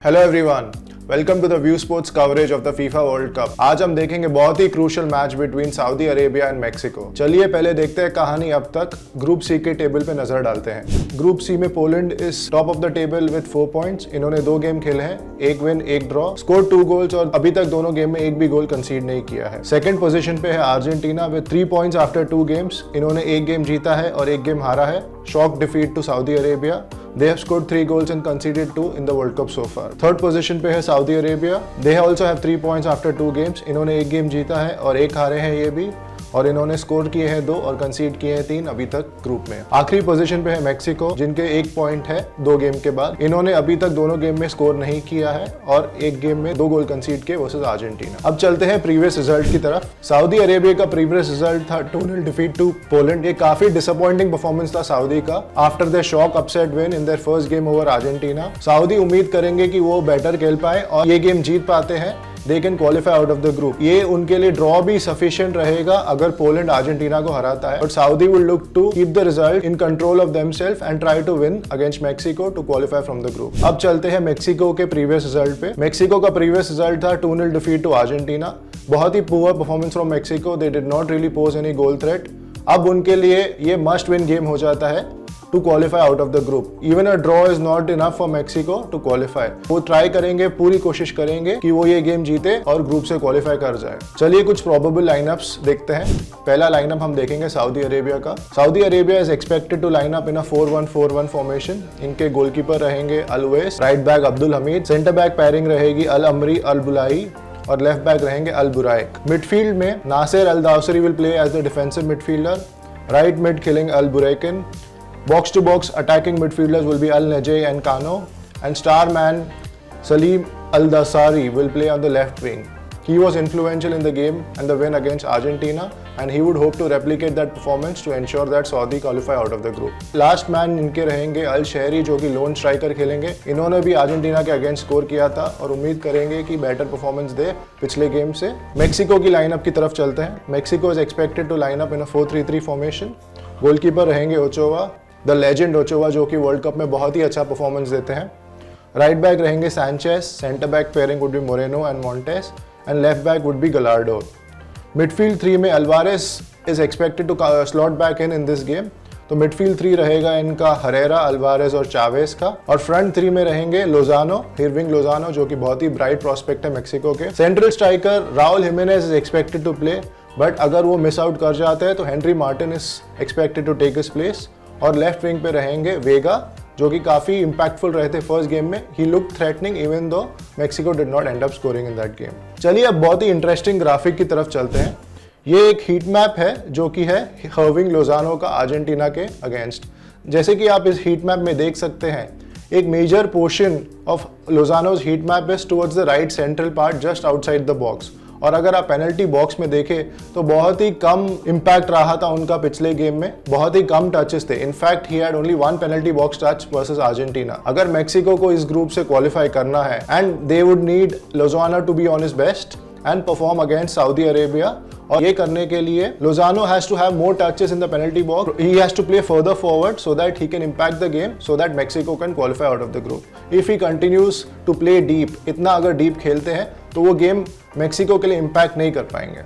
Hello everyone, welcome to the view sports coverage of the FIFA World Cup. आज हम देखेंगे बहुत ही crucial match between Saudi Arabia and Mexico. चलिए पहले देखते हैं कहानी अब तक। ग्रुप सी के टेबल पे नजर डालते हैं। ग्रुप सी में Poland is top of the table with 4 points. इन्होंने 2 गेम खेले हैं, 1 विन 1 ड्रॉ, स्कोर 2 गोल्स और अभी तक दोनों गेम में एक भी गोल कंसीड नहीं किया है। सेकंड पोजीशन पे है Argentina with 3 points after 2 games. इन्होंने 1 गेम जीता है और 1 गेम हारा है। Shock defeat to Saudi Arabia. They have scored 3 goals and conceded 2 in the World Cup so far. Third position पे है Saudi Arabia. They also have 3 points after 2 games. इन्होंने 1 game जीता है और 1 हारे हैं ये भी, और इन्होंने स्कोर किए हैं 2 और कंसीड किए हैं 3 अभी तक ग्रुप में। आखिरी पोजीशन पे है मेक्सिको, जिनके 1 पॉइंट है 2 गेम के बाद। इन्होंने अभी तक दोनों गेम में स्कोर नहीं किया है और 1 गेम में 2 गोल कंसीड किए वर्सेस अर्जेंटीना। अब चलते हैं प्रीवियस रिजल्ट की तरफ। सऊदी अरेबिया का प्रीवियस रिजल्ट था 2-0 डिफीट टू पोलैंड। ये काफी डिसअपॉइंटिंग परफॉर्मेंस था सऊदी का after their shock upset win in their first game over Argentina. Saudi उम्मीद करेंगे कि वो बेटर खेल पाए और ये गेम जीत पाते हैं। They can qualify out of the group. ये उनके लिए ड्रॉ भी सफिशिएंट रहेगा अगर पोलैंड अर्जेंटीना को हराता है। But Saudi will look to keep the result in control of themselves and try to win against Mexico to qualify from the group. अब चलते हैं मेक्सिको के प्रीवियस रिजल्ट पे। मेक्सिको का प्रीवियस रिजल्ट था 2-0 defeat to Argentina. बहुत ही poor performance from Mexico. They did not really pose any goal threat. अब उनके लिए ये मस्ट विन गेम हो जाता है to qualify out of the group. Even a draw is not enough for Mexico to qualify. वो try करेंगे, पूरी कोशिश करेंगे कि वो ये गेम जीते और ग्रुप से क्वालिफाई कर जाए। चलिए कुछ प्रोबेबल लाइनअप्स देखते हैं। पहला लाइनअप हम देखेंगे सऊदी अरेबिया का। Saudi Arabia is expected to line up in a 4-1-4-1 formation. इनके गोलकीपर रहेंगे Al Owais, right back Abdul Hamid, centre back pairing रहेगी अल अमरी अल बुलाई और लेफ्ट बैक रहेंगे अल बुराइक। मिडफील्ड में Nasser Al Dawsari will play as the defensive midfielder, right mid खेलेंगे Al बुरैकिन। Box to box attacking midfielders will be Al Najei and Kano, and star man Salim Al Dasari will play on the left wing. He was influential in the game and the win against Argentina, and he would hope to replicate that performance to ensure that Saudi qualify out of the group. Last man इनके रहेंगे अल शहरी, जो कि loan striker खेलेंगे। इन्होंने भी Argentina के against score किया था और उम्मीद करेंगे कि बेटर परफॉर्मेंस दे पिछले गेम से। मेक्सिको की लाइनअप की तरफ चलते हैं। Mexico is expected to line up in a 4-3-3 formation. Goalkeeper रहेंगे ओचोवा, द लेजेंड ओचोवा, जो कि वर्ल्ड कप में बहुत ही अच्छा परफॉर्मेंस देते हैं। राइट बैक रहेंगे Sanchez, centre back pairing would be Moreno and Montes, and left back would be Gallardo. Midfield 3 में Alvarez is expected to slot back in this game. तो मिडफील्ड 3 रहेगा इनका हरेरा, अल्वारेस और चावेस का, और फ्रंट 3 में रहेंगे लोजानो, हिरविंग लोजानो, जो कि बहुत ही ब्राइट प्रोस्पेक्ट है मेक्सिको के। Central striker Raul Jimenez is expected to play, but अगर वो मिस आउट कर जाते हैं तो Henry Martin is expected to take his place. और लेफ्ट विंग पे रहेंगे वेगा, जो कि काफी इंपैक्टफुल रहे थे फर्स्ट गेम में। He look threatening even though Mexico did not end up scoring in that game. चलिए अब बहुत ही इंटरेस्टिंग ग्राफिक की तरफ चलते हैं। ये एक हीट मैप है जो कि है हर्विंग लोजानो का अर्जेंटीना के अगेंस्ट। जैसे कि आप इस हीट मैप में देख सकते हैं, एक major portion of Lozano's heat map is towards the right central part just outside the box. और अगर आप पेनल्टी बॉक्स में देखें तो बहुत ही कम इम्पैक्ट रहा था उनका पिछले गेम में, बहुत ही कम टचेस थे। In fact he had only 1 penalty box touch versus Argentina. अगर मेक्सिको को इस ग्रुप से क्वालिफाई करना है, and they would need Lozano to be on his best and perform against Saudi Arabia, और ये करने के लिए Lozano has to have more touches in the penalty box. He has to play further forward so that he can impact the game, so that Mexico can qualify out of the group. If he continues to play deep, इतना अगर deep खेलते हैं तो वो game Mexico के लिए impact नहीं कर पाएंगे।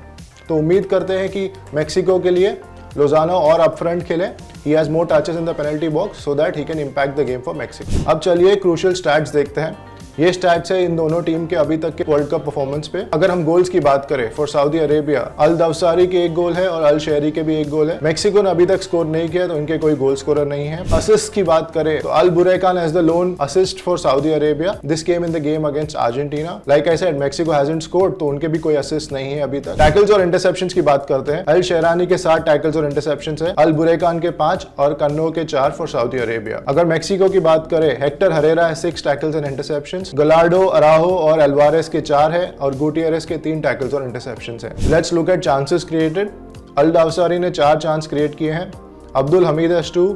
तो उम्मीद करते हैं कि मेक्सिको के लिए लोजानो और अप फ्रंट खेले। He has more touches in the penalty box so that he can impact the game for Mexico. अब चलिए क्रूशियल स्टैट्स देखते हैं। ये स्टैट्स है इन दोनों टीम के अभी तक के वर्ल्ड कप परफॉर्मेंस पे। अगर हम गोल्स की बात करें फॉर सऊदी अरेबिया, अल दवसारी के 1 गोल है और अल शहरी के भी 1 गोल है। मेक्सिको ने अभी तक स्कोर नहीं किया तो इनके कोई गोल स्कोरर नहीं है। असिस्ट की बात करें तो Al Buraikan has the lone assist for Saudi Arabia. This came in the game against Argentina. Like I said, Mexico hasn't scored, तो उनके भी कोई असिस्ट नहीं है अभी तक। टैकल्स और इंटरसेप्शंस की बात करते हैं। अल शेरानी के 7 टैकल्स और इंटरसेप्शंस है, अल बुरैकान के 5 और कन्नो के 4 फॉर सऊदी अरेबिया। अगर मेक्सिको की बात करें, हेक्टर हरेरा है 6 टैकल्स एंड इंटरसेप्शंस, गलार्डो, अराहो और अल्वारेस के 4 है और गुटियरेस के 3 टैकल्स और इंटरसेप्शंस हैं। Let's look at chances created. Al Dawsari ने 4 चांस क्रिएट किए हैं, Abdul Hamid has 2,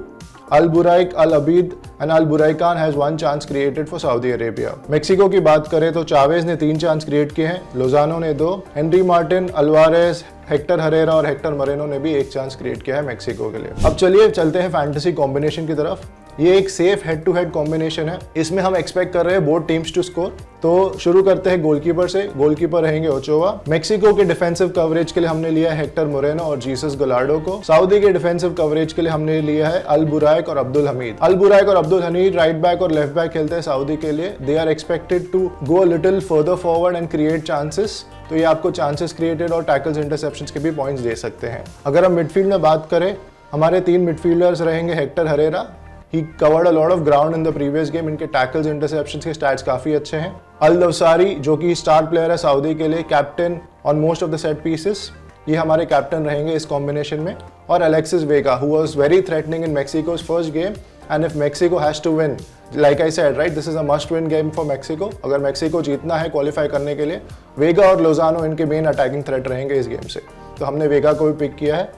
Al Buraik, Al Abid and Al Buraikan has 1 chance created for Saudi Arabia. Mexico की बात करें तो चावेज ने 3 चांस क्रिएट किए हैं, लोजानो ने 2, Henry Martin, Alvarez, Hector Herrera और हेक्टर मोरेनो ने भी 1 चांस क्रिएट किया है मेक्सिको के लिए। अब चलिए चलते हैं फैंटेसी कॉम्बिनेशन की तरफ। ये एक safe head to head combination है। इसमें हम एक्सपेक्ट कर रहे हैं बोथ टीम्स टू स्कोर। तो शुरू करते हैं गोलकीपर से। गोलकीपर रहेंगे ओचोवा। मेक्सिको के डिफेंसिव कवरेज के लिए हमने लिया है हेक्टर मोरेनो और जीसस गलार्डो को। सऊदी के डिफेंसिव कवरेज के लिए हमने लिया है अल बुराइक और अब्दुल हमीद। अल बुराइक और अब्दुल हमीद राइट बैक और लेफ्ट बैक खेलते हैं सऊदी के लिए। They are expected to go little further forward and create chances. तो ये आपको चांसेस क्रिएटेड और टैकल्स इंटरसेप्शंस के भी पॉइंट्स दे सकते हैं। अगर हम मिडफील्ड में बात करें, हमारे 3 मिडफील्डर्स रहेंगे। Hector Herrera, he covered a lot of ground in the previous game. इनके टैकल्स इंटरसेप्शंस के स्टैट्स काफी अच्छे हैं। अल दवसारी जो कि स्टार प्लेयर है सऊदी के लिए, captain on most of the set pieces, ये हमारे कैप्टन रहेंगे इस कॉम्बिनेशन में। और Alexis Vega, who was very threatening in Mexico's first game, and if Mexico has to win, like I said right, this is a must win game for Mexico. अगर Mexico जीतना है qualify करने के लिए, वेगा और Lozano इनके main attacking threat रहेंगे इस गेम से। तो हमने वेगा को भी पिक किया है।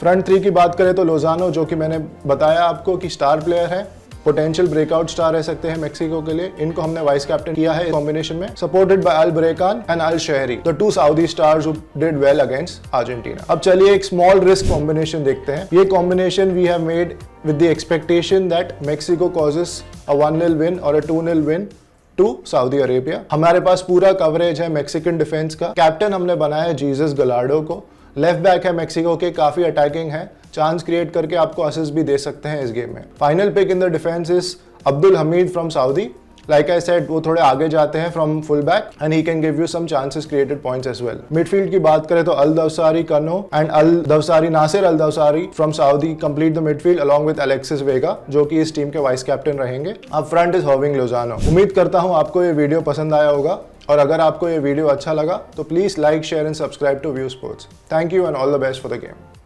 फ्रंट 3 की बात करें तो लोजानो, जो कि मैंने बताया आपको कि स्टार प्लेयर है, पोटेंशियल ब्रेकआउट स्टार रह सकते हैं मेक्सिको के लिए। इनको हमने वाइस कैप्टन किया है कॉम्बिनेशन में, supported by Al Brekan and Al Shehri, the 2 Saudi stars who did well against Argentina. अब चलिए एक स्मॉल रिस्क कॉम्बिनेशन देखते हैं। ये combination we have made with the expectation that Mexico causes a 1-0 win और a 2-0 win to Saudi Arabia. हमारे पास पूरा कवरेज है मेक्सिकन डिफेंस का। कैप्टन हमने बनाया है जीसस गलार्डो को। लेफ्ट बैक है मेक्सिको के, काफी अटैकिंग है, चांस क्रिएट करके आपको असिस्ट भी दे सकते हैं इस गेम में। Final pick in the defence is Abdul Hamid from Saudi. Like I said, वो थोड़े आगे जाते हैं from full back and he can give you some chances created points as well. Midfield की बात करें तो Al Dawsari Kanno and Nasser Al Dawsari from Saudi complete the midfield along with Alexis Vega, जो कि इस team के vice captain रहेंगे। अब फ्रंट इज हर्विंग लोजानो। उम्मीद करता हूं आपको ये वीडियो पसंद आया होगा, और अगर आपको ये वीडियो अच्छा लगा तो please like, share and subscribe to view sports. Thank you and all the best for the game.